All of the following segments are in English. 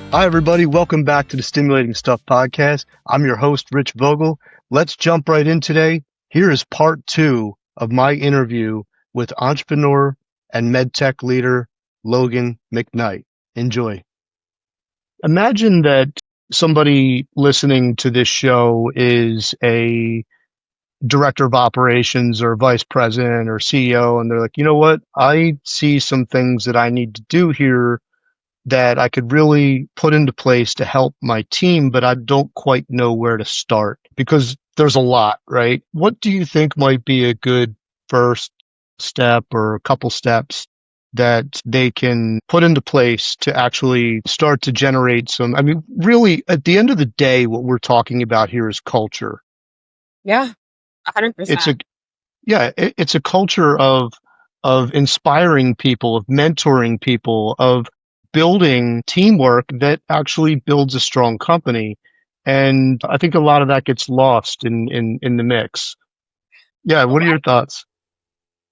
Hi, everybody. Welcome back to the Stimulating Stuff podcast. I'm your host, Rich Vogel. Let's jump right in today. Here is part 2 of my interview with entrepreneur and medtech leader, Logan McKnight. Enjoy. Imagine that somebody listening to this show is a director of operations or vice president or CEO, and they're like, you know what? I see some things that I need to do here that I could really put into place to help my team, but I don't quite know where to start because there's a lot, right? What do you think might be a good first step or a couple steps that they can put into place to actually start to generate some? I mean, really, at the end of the day, what we're talking about here is culture. Yeah, It's 100%. a, yeah, it's a culture of inspiring people, of mentoring people, of building teamwork that actually builds a strong company. And I think a lot of that gets lost in the mix. Yeah, what are your thoughts?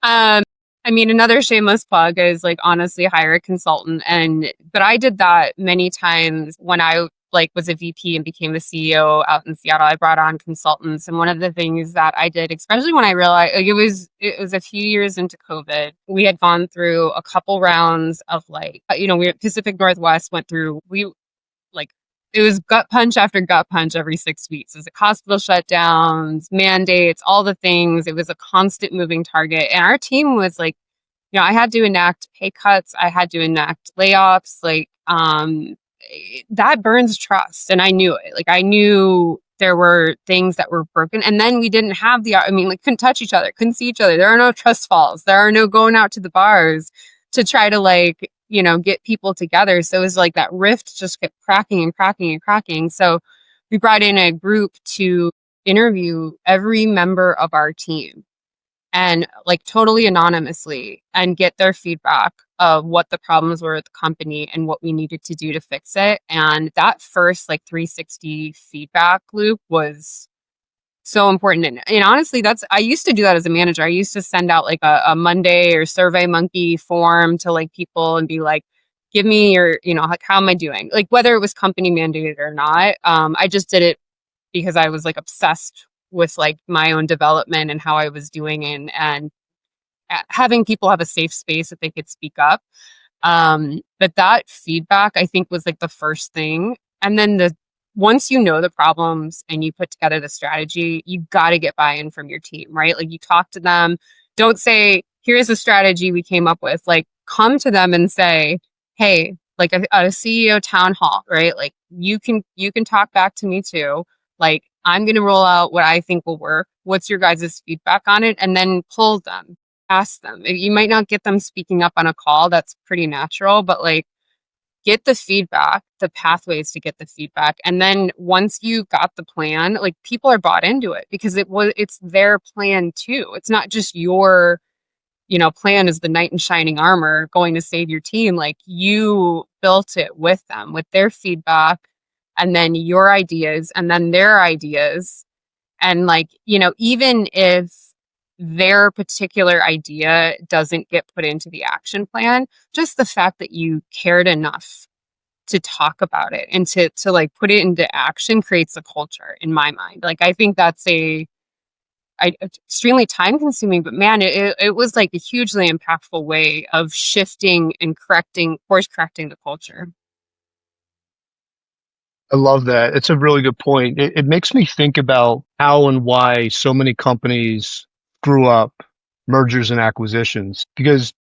Um, I mean, another shameless plug is like honestly hire a consultant. But I did that many times when I was a VP and became the CEO out in Seattle. I brought on consultants, and one of the things that I did, especially when I realized it was a few years into COVID, we had gone through a couple rounds of we Pacific Northwest went through like it was gut punch after gut punch every 6 weeks. It was like hospital shutdowns, mandates, all the things. It was a constant moving target. And our team was like, I had to enact pay cuts, I had to enact layoffs, that burns trust. And I knew it. Like I knew there were things that were broken. And then we didn't have couldn't touch each other, couldn't see each other. There are no trust falls. There are no going out to the bars to try to get people together. So it was like that rift just kept cracking and cracking and cracking. So we brought in a group to interview every member of our team and like totally anonymously and get their feedback of what the problems were at the company and what we needed to do to fix it. And that first 360 feedback loop was so important. And honestly, I used to do that as a manager. I used to send out like a Monday or Survey Monkey form to like people and be like, give me your, like, how am I doing? Like whether it was company mandated or not. I just did it because I was like obsessed with like my own development and how I was doing and having people have a safe space that they could speak up. But that feedback I think was like the first thing. And then once you know the problems and you put together the strategy, you got to get buy-in from your team, right? Like you talk to them. Don't say, here's a strategy we came up with. Like come to them and say, hey, like a CEO town hall, right? Like you can talk back to me too. Like I'm going to roll out what I think will work. What's your guys' feedback on it? And then pull them, ask them. You might not get them speaking up on a call. That's pretty natural, but like get the feedback, the pathways to get the feedback. And then once you got the plan, like people are bought into it because it's their plan too. It's not just your, plan is the knight in shining armor going to save your team. Like you built it with them, with their feedback, and then your ideas, and then their ideas. And even if their particular idea doesn't get put into the action plan, just the fact that you cared enough to talk about it and to like put it into action creates a culture in my mind. Like I think that's extremely time consuming, but man, it was like a hugely impactful way of shifting and course correcting the culture. I love that. It's a really good point. It makes me think about how and why so many companies screw up mergers and acquisitions. Because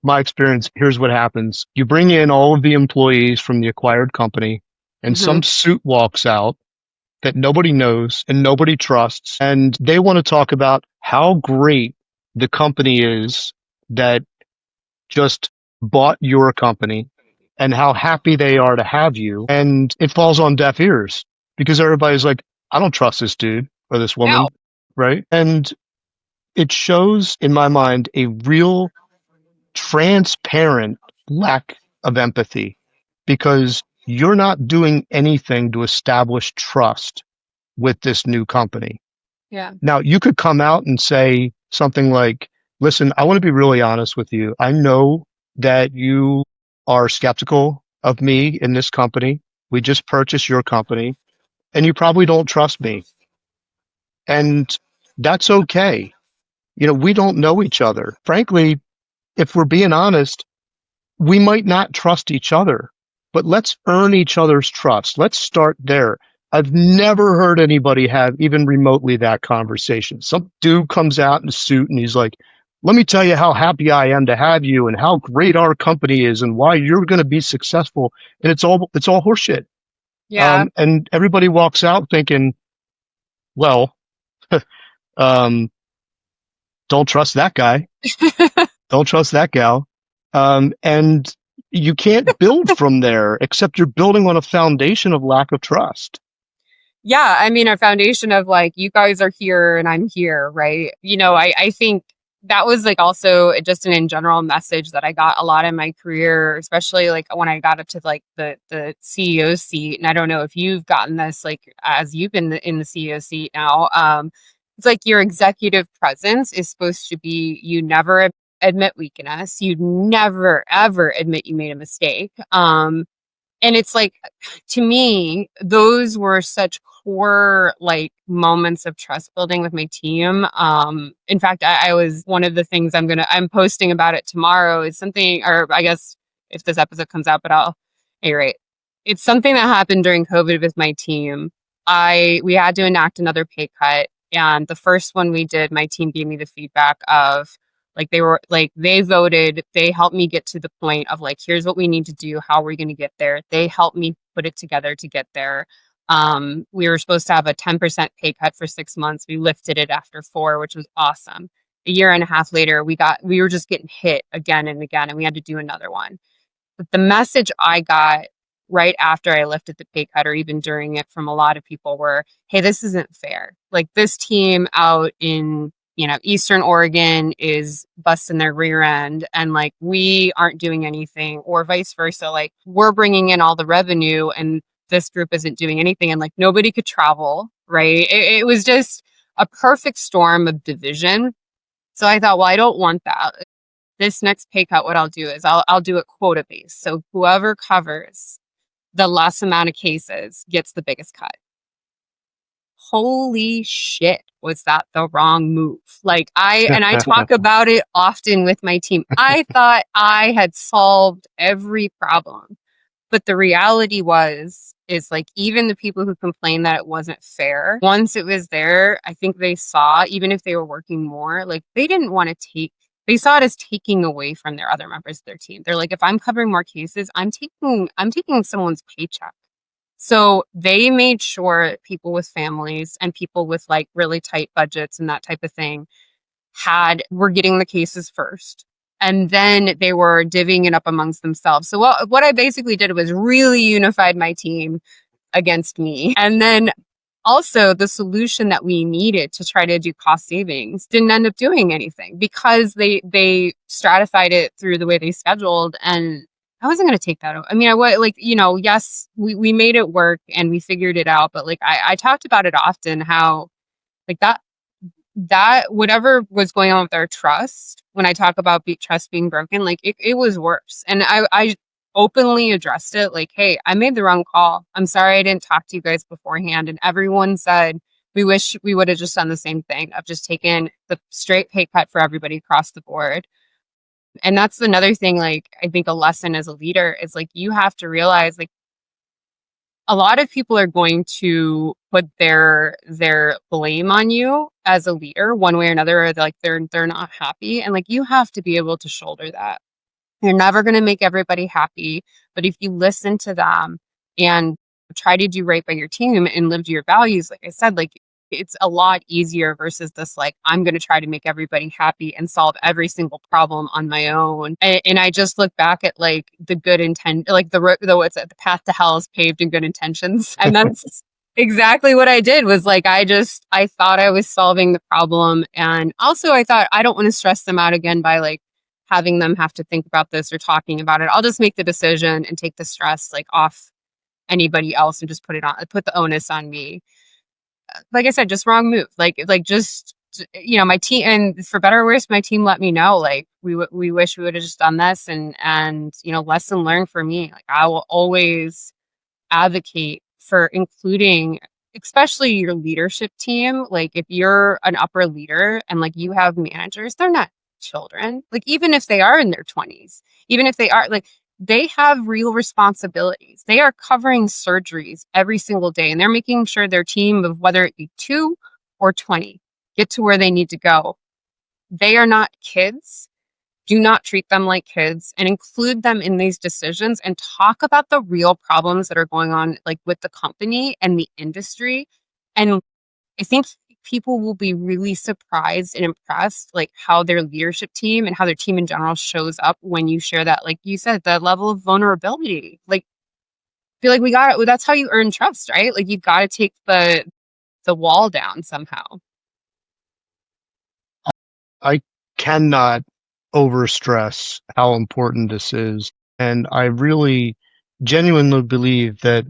my experience, here's what happens. You bring in all of the employees from the acquired company, and Hmm. some suit walks out that nobody knows and nobody trusts. And they want to talk about how great the company is that just bought your company and how happy they are to have you. And it falls on deaf ears because everybody's like, I don't trust this dude or this No. woman. Right. And it shows in my mind a real transparent lack of empathy because you're not doing anything to establish trust with this new company. Yeah. Now, you could come out and say something like, listen, I want to be really honest with you. I know that you are skeptical of me in this company. We just purchased your company and you probably don't trust me. And that's okay. We don't know each other. Frankly, if we're being honest, we might not trust each other, but let's earn each other's trust. Let's start there. I've never heard anybody have even remotely that conversation. Some dude comes out in a suit and he's like, let me tell you how happy I am to have you and how great our company is and why you're going to be successful. And it's all horseshit. Yeah. And everybody walks out thinking, well, um, don't trust that guy. Don't trust that gal. And you can't build from there except you're building on a foundation of lack of trust. Yeah, I mean, a foundation of like, you guys are here and I'm here, right? I think that was like also just an in general message that I got a lot in my career, especially like when I got up to like the CEO seat. And I don't know if you've gotten this like as you've been in the CEO seat now. It's like your executive presence is supposed to be you never admit weakness, you never ever admit you made a mistake. And it's like, to me, those were such core like moments of trust building with my team. In fact, I was one of the things I'm posting about it tomorrow is something, or I guess if this episode comes out, but right. It's something that happened during COVID with my team. We had to enact another pay cut. And the first one we did, my team gave me the feedback of, like they voted, they helped me get to the point of like, here's what we need to do. How are we going to get there? They helped me put it together to get there. We were supposed to have a 10% pay cut for 6 months. We lifted it after 4, which was awesome. A year and a half later, we were just getting hit again and again, and we had to do another one. But the message I got right after I lifted the pay cut or even during it from a lot of people were, hey, this isn't fair. Like this team out in Eastern Oregon is busting their rear end and like we aren't doing anything, or vice versa. Like we're bringing in all the revenue and this group isn't doing anything, and like nobody could travel, right? It was just a perfect storm of division. So I thought, well, I don't want that. This next pay cut, what I'll do is I'll do it quota based. So whoever covers the less amount of cases gets the biggest cut. Holy shit, was that the wrong move? Like I talk about it often with my team. I thought I had solved every problem. But the reality is like, even the people who complained that it wasn't fair, once it was there, I think they saw, even if they were working more, like they didn't want to they saw it as taking away from their other members of their team. They're like, if I'm covering more cases, I'm taking someone's paycheck. So they made sure people with families and people with like really tight budgets and that type of thing were getting the cases first. And then they were divvying it up amongst themselves. So what I basically did was really unified my team against me. And then also the solution that we needed to try to do cost savings didn't end up doing anything because they stratified it through the way they scheduled. And I wasn't going to take that. I mean, yes, we made it work and we figured it out. But like, I talked about it often, how like that whatever was going on with our trust, when I talk about trust being broken, like it was worse. And I openly addressed it like, hey, I made the wrong call. I'm sorry I didn't talk to you guys beforehand. And everyone said, we wish we would have just done the same thing of just taken the straight pay cut for everybody across the board. And that's another thing, like, I think a lesson as a leader is like, you have to realize like, a lot of people are going to put their blame on you as a leader one way or another, or like they're not happy, and like you have to be able to shoulder that. You're never going to make everybody happy, but if you listen to them and try to do right by your team and live to your values, like I said, like it's a lot easier versus this like, I'm going to try to make everybody happy and solve every single problem on my own. And I just look back at like the good intent, like the path to hell is paved in good intentions. And that's exactly what I did. Was like, I thought I was solving the problem. And also I thought, I don't want to stress them out again by like having them have to think about this or talking about it. I'll just make the decision and take the stress like off anybody else and just put the onus on me. Like I said, just wrong move. Like just, my team, and for better or worse, my team let me know, like, we wish we would have just done this, and lesson learned for me. Like I will always advocate for including especially your leadership team. Like if you're an upper leader and like you have managers, they're not children. Like even if they are in their 20s, even if they are like they have real responsibilities. They are covering surgeries every single day and they're making sure their team of whether it be 2 or 20 get to where they need to go. They are not kids. Do not treat them like kids and include them in these decisions and talk about the real problems that are going on like with the company and the industry. And I think people will be really surprised and impressed like how their leadership team and how their team in general shows up when you share that, like you said, the level of vulnerability. Like feel like we got it. That's how you earn trust, right? Like you got to take the wall down somehow. I cannot overstress how important this is. And I really genuinely believe that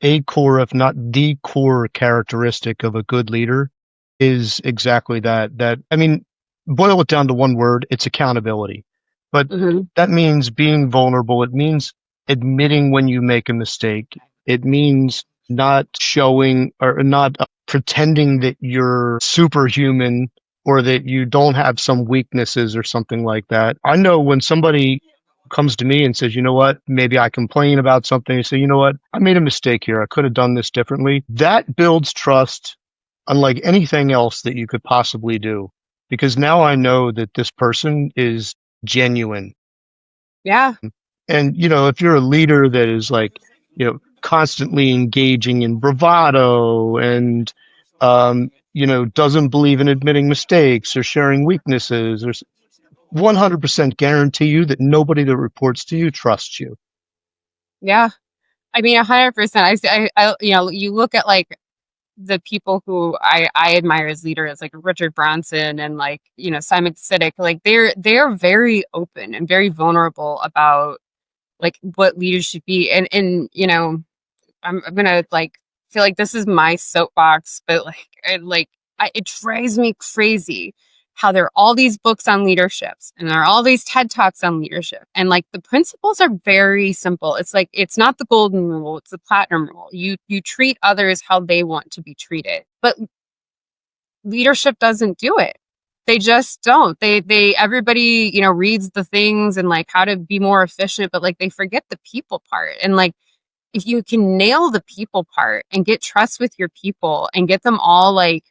a core, if not the core characteristic of a good leader is exactly that. I mean, boil it down to one word, it's accountability. But Hmm. that means being vulnerable. It means admitting when you make a mistake. It means not showing or not pretending that you're superhuman or that you don't have some weaknesses or something like that. I know when somebody comes to me and says, you know what, maybe I complain about something and say, you know what, I made a mistake here. I could have done this differently. That builds trust unlike anything else that you could possibly do. Because now I know that this person is genuine. Yeah. And, you know, if you're a leader that is like, you know, constantly engaging in bravado and, you know, doesn't believe in admitting mistakes or sharing weaknesses, there's 100% guarantee you that nobody that reports to you trusts you. Yeah. I mean, 100%. You know, you look at like the people who I admire as leaders, like Richard Branson and like, you know, Simon Sinek, like they're very open and very vulnerable about like what leaders should be. You know, I'm gonna like feel like this is my soapbox, but it drives me crazy how there are all these books on leaderships and there are all these TED Talks on leadership. And like the principles are very simple. It's like it's not the golden rule, it's the platinum rule. You treat others how they want to be treated. But leadership doesn't do it. They just don't. They everybody, you know, reads the things and like how to be more efficient, but like they forget the people part. And like if you can nail the people part and get trust with your people and get them all like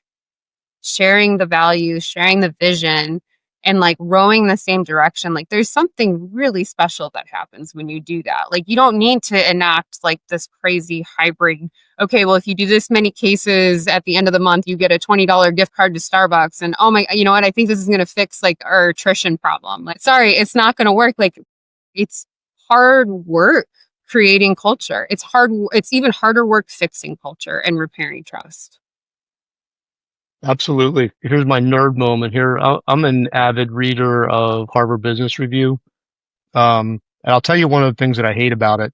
sharing the values, sharing the vision, and like rowing the same direction, like there's something really special that happens when you do that. Like you don't need to enact like this crazy hybrid. Okay, well, if you do this many cases at the end of the month, you get a $20 gift card to Starbucks. And oh my, you know what? I think this is going to fix like our attrition problem. Like, sorry, it's not going to work. Like, it's hard work creating culture. It's hard. It's even harder work fixing culture and repairing trust. Absolutely. Here's my nerd moment here. I'm an avid reader of Harvard Business Review. And I'll tell you one of the things that I hate about it,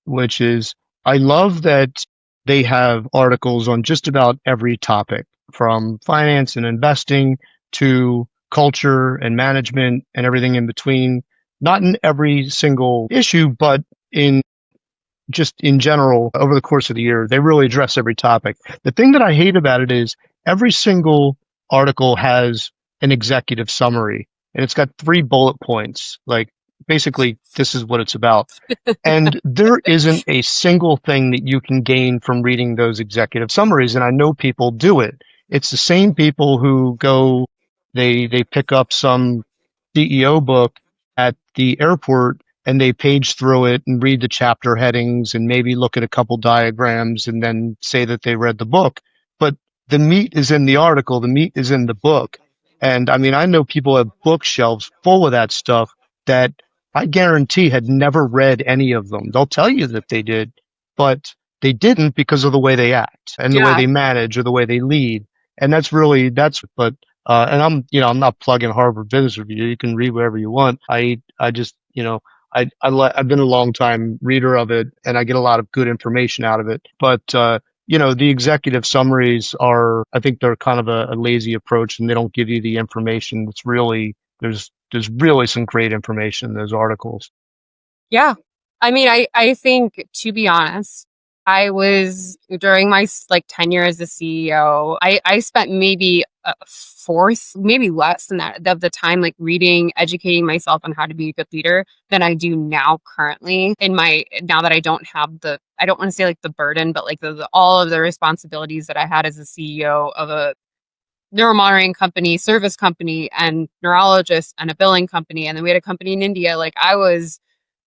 which is I love that they have articles on just about every topic from finance and investing to culture and management and everything in between. Not in every single issue, but in just in general over the course of the year, they really address every topic. The thing that I hate about it is every single article has an executive summary and it's got 3 bullet points. Like basically, this is what it's about. And there isn't a single thing that you can gain from reading those executive summaries. And I know people do it. It's the same people who go, they pick up some CEO book at the airport and they page through it and read the chapter headings and maybe look at a couple diagrams and then say that they read the book. But the meat is in the article. The meat is in the book. And I mean, I know people have bookshelves full of that stuff that I guarantee had never read any of them. They'll tell you that they did, but they didn't because of the way they act and the way Yeah. they manage or the way they lead. And but, and I'm not plugging Harvard Business Review. You can read whatever you want. I just, I've been a long time reader of it and I get a lot of good information out of it. But, the executive summaries I think they're kind of a lazy approach and they don't give you the information that's really, there's really some great information in those articles. Yeah. I mean, I think to be honest, I was during my like tenure as a CEO, I spent maybe a fourth, maybe less than that of the time like reading, educating myself on how to be a good leader than I do now currently in my now that I don't have the I don't want to say like the burden, but like all of the responsibilities that I had as a CEO of a neuromonitoring company, service company, and neurologist and a billing company. And then we had a company in India. Like I was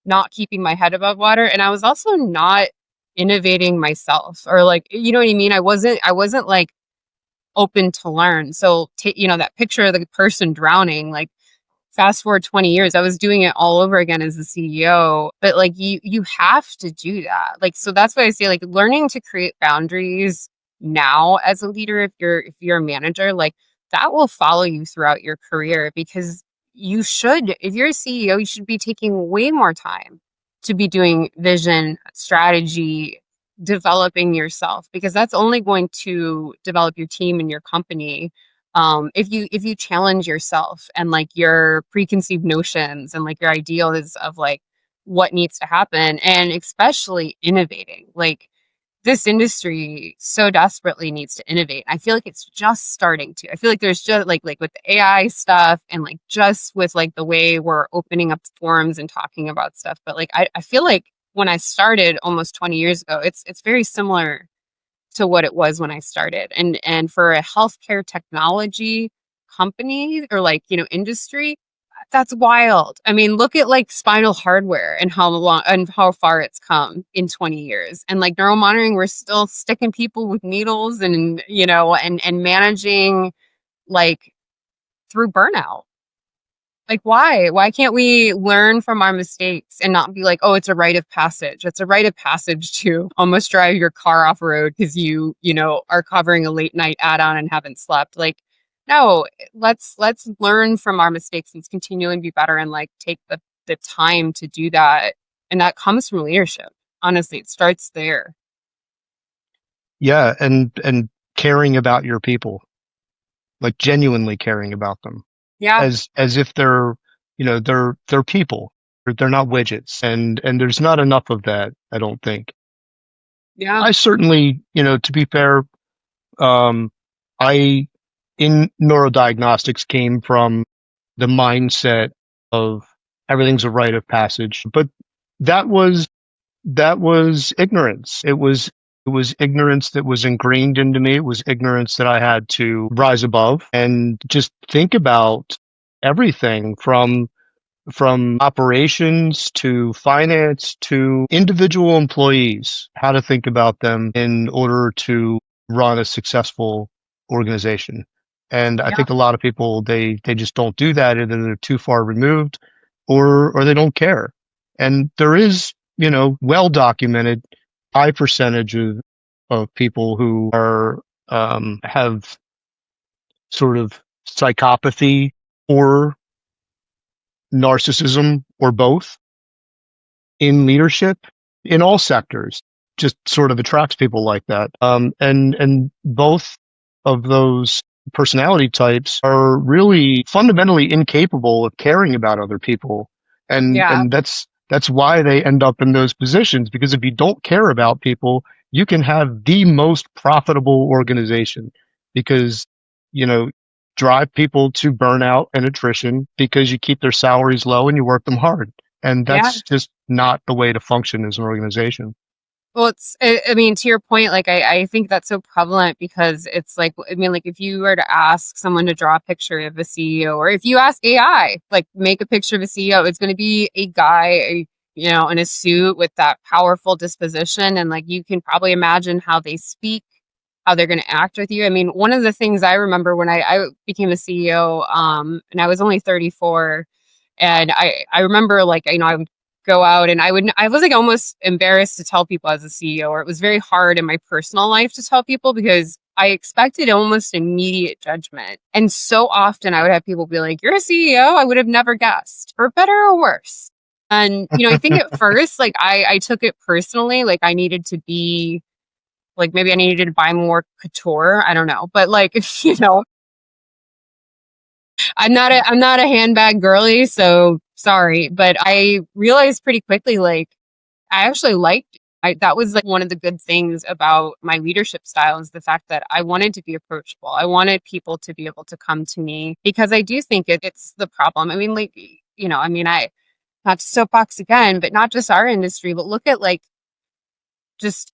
not keeping my head above water. And I was also not innovating myself or like, you know what I mean? I wasn't like open to learn. So, that picture of the person drowning, like fast forward 20 years, I was doing it all over again as a CEO, but like you have to do that. Like so that's why I say like learning to create boundaries now as a leader if you're a manager, like that will follow you throughout your career because if you're a CEO, you should be taking way more time to be doing vision, strategy, developing yourself because that's only going to develop your team and your company if you challenge yourself and like your preconceived notions and like your ideals of like what needs to happen and especially innovating like this industry so desperately needs to innovate. I feel like it's just starting to. I feel like there's just like with the AI stuff and like just with like the way we're opening up forums and talking about stuff. But like I feel like when I started almost 20 years ago, it's very similar to what it was when I started. And for a healthcare technology company or like, industry, that's wild. I mean, look at like spinal hardware and how long and how far it's come in 20 years. And like neural monitoring, we're still sticking people with needles and, and managing like through burnout. Like, why? Why can't we learn from our mistakes and not be like, oh, it's a rite of passage? It's a rite of passage to almost drive your car off road because are covering a late night add-on and haven't slept. Like, no, let's learn from our mistakes and continually be better and like take the time to do that. And that comes from leadership. Honestly, it starts there. Yeah, and caring about your people, like genuinely caring about them, Yeah, as if they're people. They're not widgets, and there's not enough of that, I don't think. yeah, I certainly, to be fair, um, I in neurodiagnostics came from the mindset of everything's a rite of passage, but that was that was ignorance. It was ignorance that was ingrained into me. It was ignorance that I had to rise above and just think about everything from operations to finance to individual employees, how to think about them in order to run a successful organization. And I yeah, think a lot of people, they just don't do that. Either they're too far removed or they don't care. And there is, well documented high percentage of people who have sort of psychopathy or narcissism or both in leadership in all sectors, just sort of attracts people like that. And both of those personality types are really fundamentally incapable of caring about other people. And yeah, and that's why they end up in those positions, because if you don't care about people, you can have the most profitable organization because, you know, drive people to burnout and attrition because you keep their salaries low and you work them hard. And yeah. that's just not the way to function as an organization. Well, I mean, to your point, like, I think that's so prevalent because it's like, I mean, like, if you were to ask someone to draw a picture of a CEO, or if you ask AI, like, make a picture of a CEO, it's going to be a guy, in a suit with that powerful disposition. And, like, you can probably imagine how they speak, how they're going to act with you. I mean, one of the things I remember when I became a CEO, and I was only 34, and I remember like, I would go out and I was like almost embarrassed to tell people as a CEO, or it was very hard in my personal life to tell people because I expected almost immediate judgment. And so often I would have people be like, "You're a CEO? I would have never guessed, for better or worse." And, I think at first, like I took it personally, like I needed to be like maybe I needed to buy more couture. I don't know. But like, I'm not a handbag girly, so sorry. But I realized pretty quickly, like, I actually liked That was like one of the good things about my leadership style is the fact that I wanted to be approachable. I wanted people to be able to come to me because I do think it's the problem. I mean, like, I not to soapbox again, but not just our industry, but look at like just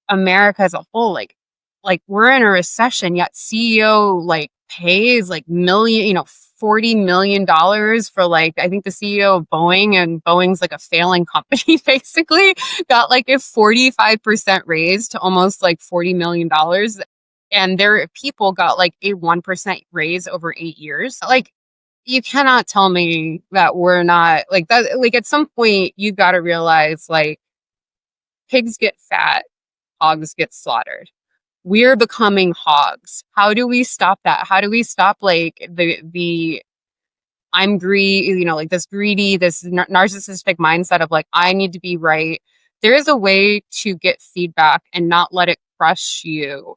America as a whole. Like we're in a recession, yet CEO like pays like $40 million for like, I think the CEO of Boeing, and Boeing's like a failing company, basically got like a 45% raise to almost like $40 million. And their people got like a 1% raise over 8 years. Like, you cannot tell me that we're not like that. Like, at some point, you got to realize like pigs get fat, hogs get slaughtered. We're becoming hogs. How do we stop that? How do we stop like the I'm greedy, like this greedy, this narcissistic mindset of like, I need to be right. There is a way to get feedback and not let it crush you.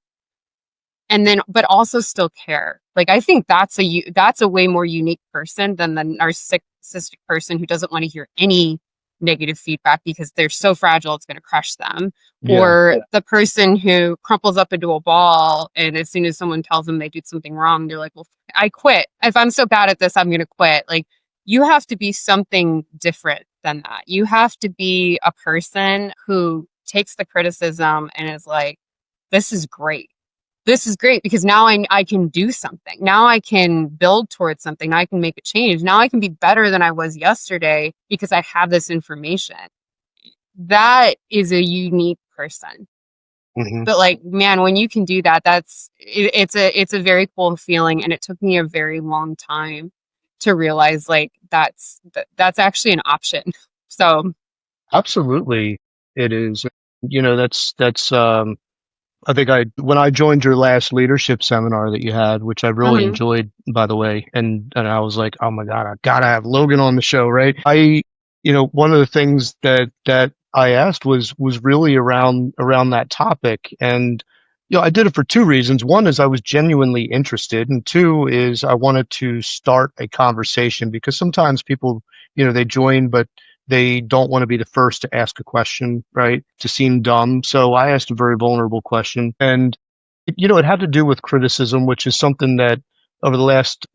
And then, but also still care. Like, I think that's a way more unique person than the narcissistic person who doesn't want to hear any negative feedback because they're so fragile it's going to crush them. Yeah. Or the person who crumples up into a ball, and as soon as someone tells them they did something wrong, they're like, well, I quit. If I'm so bad at this, I'm going to quit. Like, you have to be something different than that. You have to be a person who takes the criticism and is like, this is great. This is great because now I can do something. Now I can build towards something. Now I can make a change. Now I can be better than I was yesterday because I have this information. That is a unique person. Mm-hmm. But like, man, when you can do that, it's a very cool feeling. And it took me a very long time to realize like that's actually an option. So Absolutely, it is. That's I think when I joined your last leadership seminar that you had, which I really mhm. enjoyed, by the way, and I was like, oh my God, I gotta have Logan on the show, right? One of the things that I asked was really around that topic, and I did it for two reasons. One is I was genuinely interested, and two is I wanted to start a conversation because sometimes people, they join, but they don't want to be the first to ask a question, right? To seem dumb. So I asked a very vulnerable question. And, it had to do with criticism, which is something that over the last,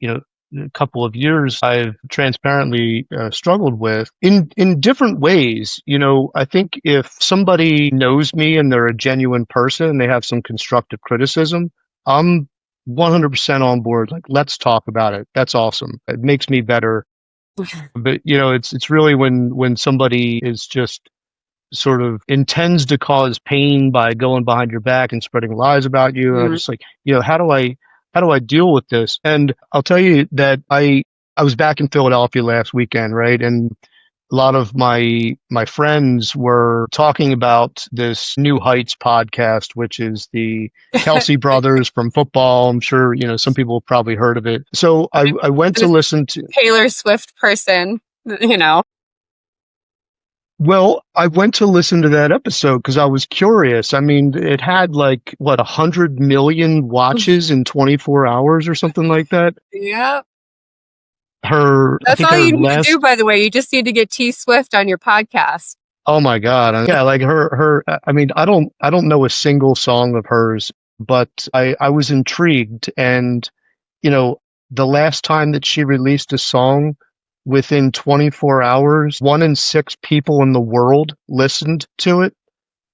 couple of years, I've transparently struggled with in different ways. I think if somebody knows me and they're a genuine person and they have some constructive criticism, I'm 100% on board. Like, let's talk about it. That's awesome. It makes me better. But it's really when somebody is just sort of intends to cause pain by going behind your back and spreading lies about you. And I'm Mhm. just like, how do I deal with this? And I'll tell you that I was back in Philadelphia last weekend, right? And a lot of my friends were talking about this New Heights podcast, which is the Kelsey brothers from football. I'm sure, some people have probably heard of it. So I went to This listen to, Taylor Swift person, well, I went to listen to that episode because I was curious. I mean, it had like, what, 100 million watches in 24 hours or something like that. Yeah. I That's think all her you need to do, last, by the way. You just need to get T Swift on your podcast. oh my God. Yeah, like I mean, I don't know a single song of hers, but I was intrigued. And, you know, the last time that she released a song, within 24 hours, 1 in 6 people in the world listened to it.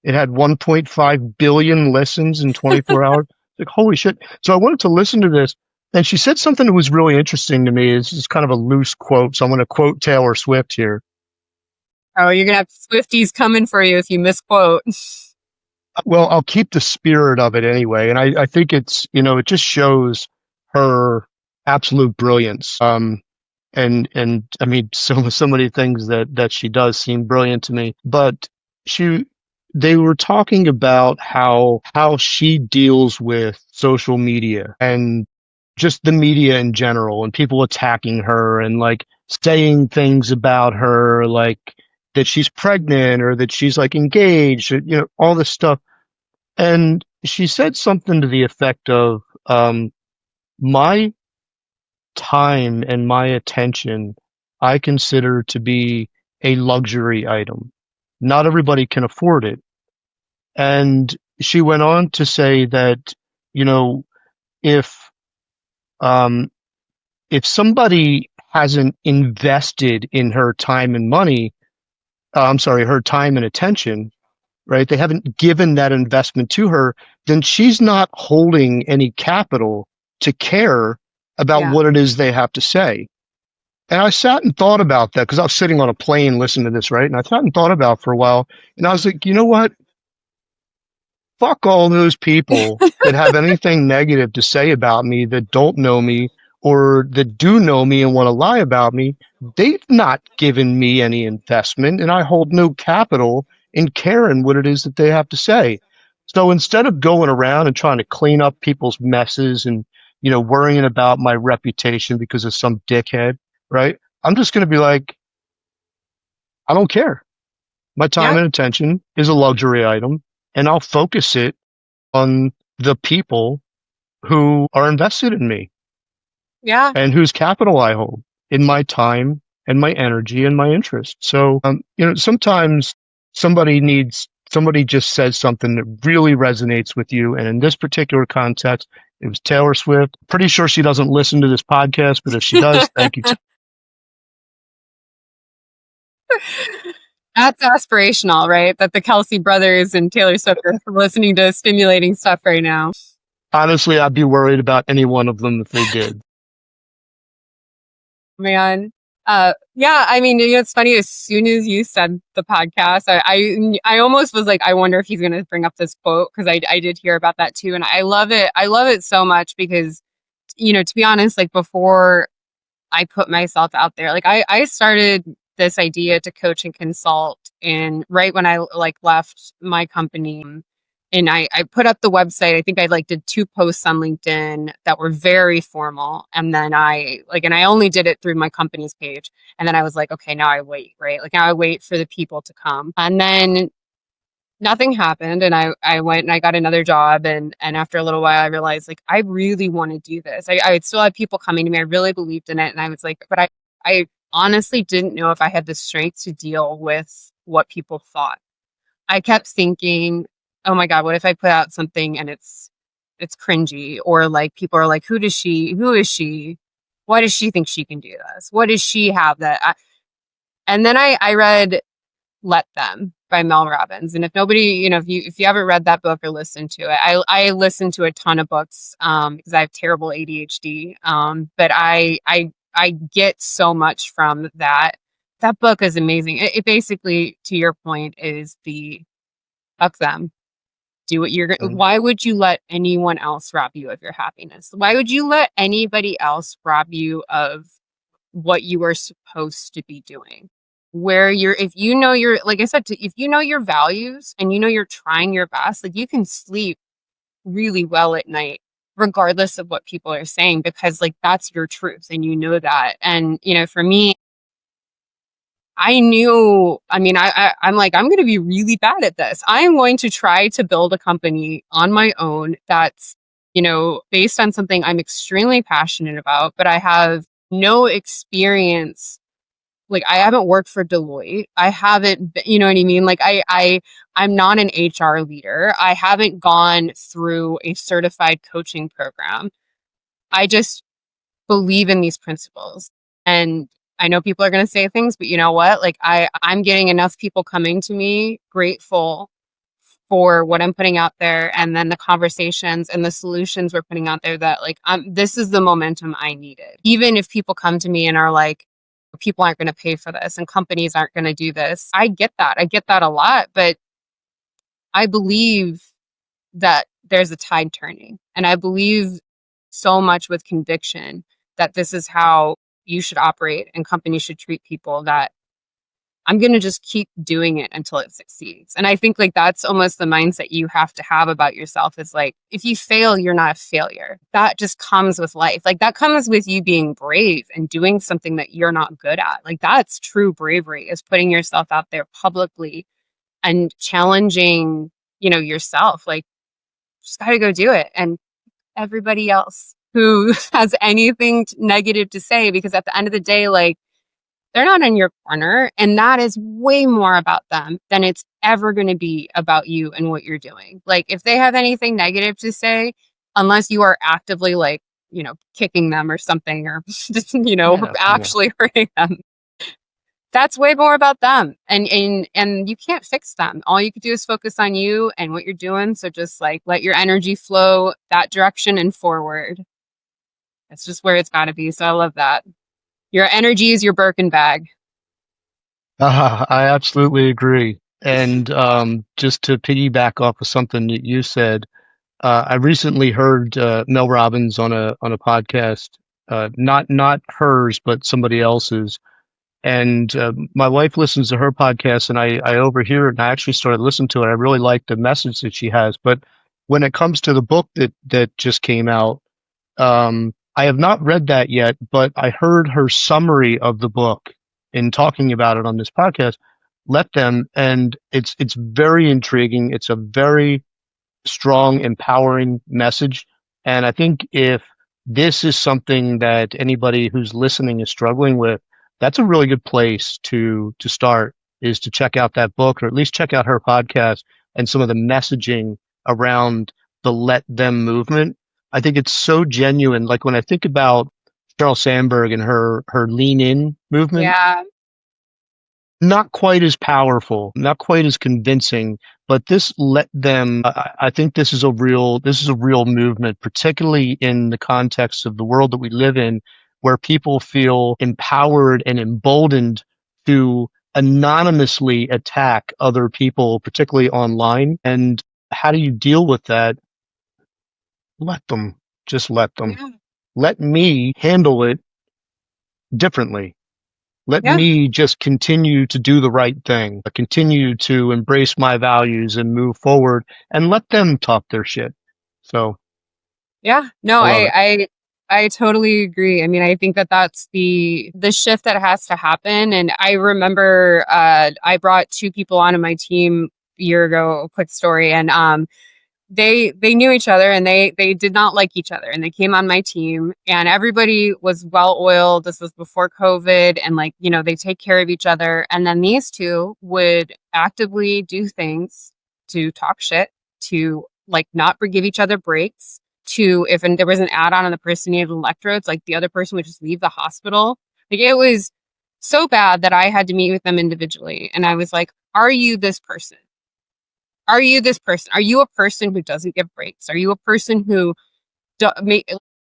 It had 1.5 billion listens in 24 hours. Like, holy shit. So I wanted to listen to this. And she said something that was really interesting to me. It's kind of a loose quote. So I'm going to quote Taylor Swift here. Oh, you're gonna have Swifties coming for you if you misquote. Well, I'll keep the spirit of it anyway. And I think it just shows her absolute brilliance. And I mean, so many things that she does seem brilliant to me. But she, they were talking about how she deals with social media and just the media in general, and people attacking her and like saying things about her, like that she's pregnant or that she's like engaged, or, all this stuff. And she said something to the effect of, my time and my attention, I consider to be a luxury item. Not everybody can afford it, And she went on to say that, you know, if, um, if somebody hasn't invested in her time and money, I'm sorry, her time and attention, right? They haven't given that investment to her, then she's not holding any capital to care about Yeah. what it is they have to say. And I sat and thought about that because I was sitting on a plane listening to this, right? And I sat and thought about it for a while. And I was like, you know what? Fuck all those people that have anything negative to say about me that don't know me or that do know me and want to lie about me. They've not given me any investment and I hold no capital in caring what it is that they have to say. So instead of going around and trying to clean up people's messes and, worrying about my reputation because of some dickhead, right? I'm just going to be like, I don't care. My time Yeah. and attention is a luxury item and I'll focus it on the people who are invested in me Yeah. and whose capital I hold in my time and my energy and my interest. So, sometimes somebody just says something that really resonates with you. And in this particular context, it was Taylor Swift. Pretty sure she doesn't listen to this podcast, but if she does, thank you. That's aspirational, right? That the Kelsey brothers and Taylor Swift are listening to stimulating stuff right now. Honestly, I'd be worried about any one of them if they did. Man. Yeah, I mean, it's funny. As soon as you said the podcast, I almost was like, I wonder if he's going to bring up this quote because I did hear about that too, and I love it. I love it so much because, to be honest, like before I put myself out there, like I started this idea to coach and consult, and right when I like left my company. And I put up the website. I think I like did 2 posts on LinkedIn that were very formal. And then and I only did it through my company's page. And then I was like, okay, now I wait, right? Like now I wait for the people to come. And then nothing happened. And I went and I got another job. And after a little while, I realized like, I really want to do this. I still had people coming to me. I really believed in it. And I was like, but I honestly didn't know if I had the strength to deal with what people thought. I kept thinking, oh my God, what if I put out something and it's cringy, or like people are like, who is she? Why does she think she can do this? What does she have and then I read Let Them by Mel Robbins. And if nobody, if you haven't read that book or listened to it, I listen to a ton of books because I have terrible ADHD. But I get so much from that. That book is amazing. It basically, to your point, is the fuck them. Do what you're going. Mm. Why would you let anyone else rob you of your happiness? Why would you let anybody else rob you of what you are supposed to be doing? Where if you know your, like I said, if you know your values and you know you're trying your best, like you can sleep really well at night, regardless of what people are saying, because like that's your truth and you know that. And, for me, I knew, I mean, I'm like, I'm going to be really bad at this. I'm going to try to build a company on my own that's, based on something I'm extremely passionate about, but I have no experience. Like I haven't worked for Deloitte. I haven't, you know what I mean? Like I'm not an HR leader. I haven't gone through a certified coaching program. I just believe in these principles. And I know people are going to say things, but you know what? Like I'm getting enough people coming to me grateful for what I'm putting out there, and then the conversations and the solutions we're putting out there, that like this is the momentum I needed. Even if people come to me and are like, people aren't going to pay for this and companies aren't going to do this. I get that. I get that a lot, but I believe that there's a tide turning. And I believe so much with conviction that this is how you should operate and companies should treat people, that I'm going to just keep doing it until it succeeds. And I think like that's almost the mindset you have to have about yourself, is like, if you fail, you're not a failure. That just comes with life. Like that comes with you being brave and doing something that you're not good at. Like that's true bravery, is putting yourself out there publicly and challenging, yourself. Like just got to go do it. And everybody else who has anything negative to say, because at the end of the day, like They're not in your corner. And that is way more about them than it's ever going to be about you and what you're doing. Like if they have anything negative to say, unless you are actively like, kicking them or something, or just, Yeah, yeah. actually hurting them, that's way more about them. And you can't fix them. All you can do is focus on you and what you're doing. So just like let your energy flow that direction and forward. That's just where it's got to be. So I love that. Your energy is your Birkin bag. I absolutely agree. And just to piggyback off of something that you said, I recently heard Mel Robbins on a podcast, not hers, but somebody else's. And my wife listens to her podcast, and I overhear it, and I actually started listening to it. I really like the message that she has. But when it comes to the book that just came out, I have not read that yet, but I heard her summary of the book in talking about it on this podcast, Let Them, and it's very intriguing. It's a very strong, empowering message. And I think if this is something that anybody who's listening is struggling with, that's a really good place to start, is to check out that book, or at least check out her podcast and some of the messaging around the Let Them movement. I think it's so genuine. Like when I think about Sheryl Sandberg and her Lean In movement, Yeah. not quite as powerful, not quite as convincing, but this Let Them, I think this is a real movement, particularly in the context of the world that we live in, where people feel empowered and emboldened to anonymously attack other people, particularly online. And how do you deal with that? Let them. Just let them. Yeah. Let me handle it differently. Let Yeah. me just continue to do the right thing, continue to embrace my values and move forward, and let them talk their shit. So Yeah. No, I love it. I totally agree. I mean, I think that that's the shift that has to happen. And I remember I brought two people onto my team a year ago, a quick story, and they knew each other and they did not like each other, and they came on my team and everybody was well oiled. This was before COVID, and like, they take care of each other. And then these two would actively do things to talk shit, to like not give each other breaks, to if and there was an add-on and the person needed electrodes, like the other person would just leave the hospital. Like it was so bad that I had to meet with them individually, and I was like, are you this person? Are you this person? Are you a person who doesn't give breaks? Are you a person who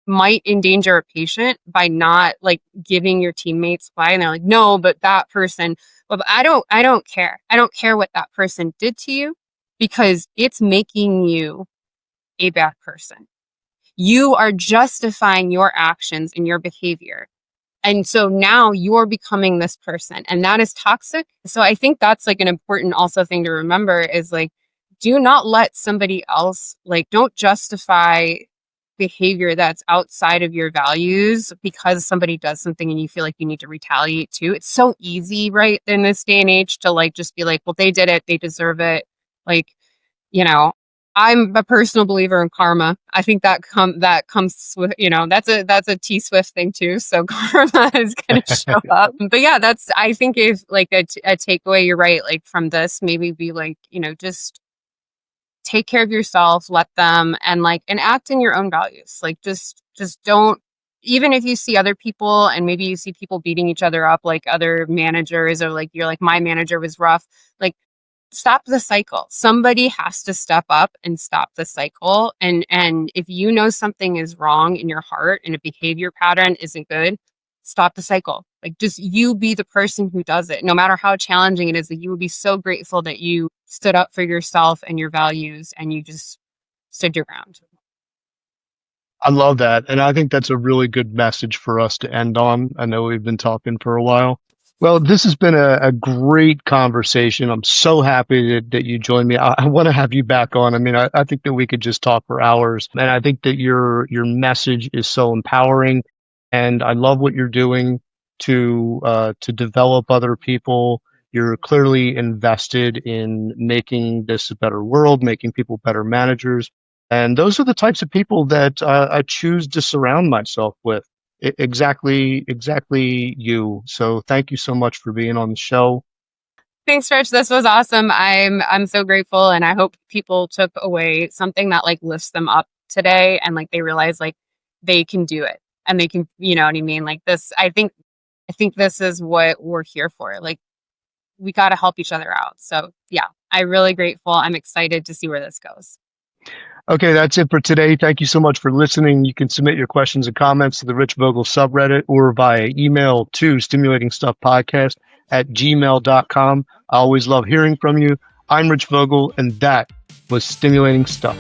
might endanger a patient by not like giving your teammates by? And they're like, no, but that person. Well, but I don't care. I don't care what that person did to you, because it's making you a bad person. You are justifying your actions and your behavior. And so now you're becoming this person, and that is toxic. So I think that's like an important also thing to remember is like, do not let somebody else, like, don't justify behavior that's outside of your values because somebody does something and you feel like you need to retaliate too. It's so easy, right, in this day and age to like just be like, well, they did it, they deserve it. Like, you know, I'm a personal believer in karma. I think that comes with, that's a T Swift thing too. So karma is going to show up. But yeah, that's, I think if like a takeaway, you're right, like from this, maybe be like, just take care of yourself, let them, and like, and act in your own values. Like just don't, even if you see other people and maybe you see people beating each other up, like other managers, or like, you're like, my manager was rough. Like, stop the cycle. Somebody has to step up and stop the cycle. And if you know something is wrong in your heart and a behavior pattern isn't good, stop the cycle. Like, just you be the person who does it. No matter how challenging it is, that you would be so grateful that you stood up for yourself and your values and you just stood your ground. I love that. And I think that's a really good message for us to end on. I know we've been talking for a while. Well, this has been a great conversation. I'm so happy that you joined me. I want to have you back on. I mean, I think that we could just talk for hours. And I think that your message is so empowering. And I love what you're doing to develop other people. You're clearly invested in making this a better world, making people better managers. And those are the types of people that I choose to surround myself with. Exactly, exactly you. So thank you so much for being on the show. Thanks, Rich. This was awesome. I'm so grateful, and I hope people took away something that like lifts them up today, and like they realize like they can do it, and they can, you know what I mean? Like this, I think this is what we're here for. Like we got to help each other out. So yeah, I'm really grateful. I'm excited to see where this goes. Okay, that's it for today. Thank you so much for listening. You can submit your questions and comments to the Rich Vogel subreddit or via email to stimulatingstuffpodcast@gmail.com. I always love hearing from you. I'm Rich Vogel, and that was Stimulating Stuff.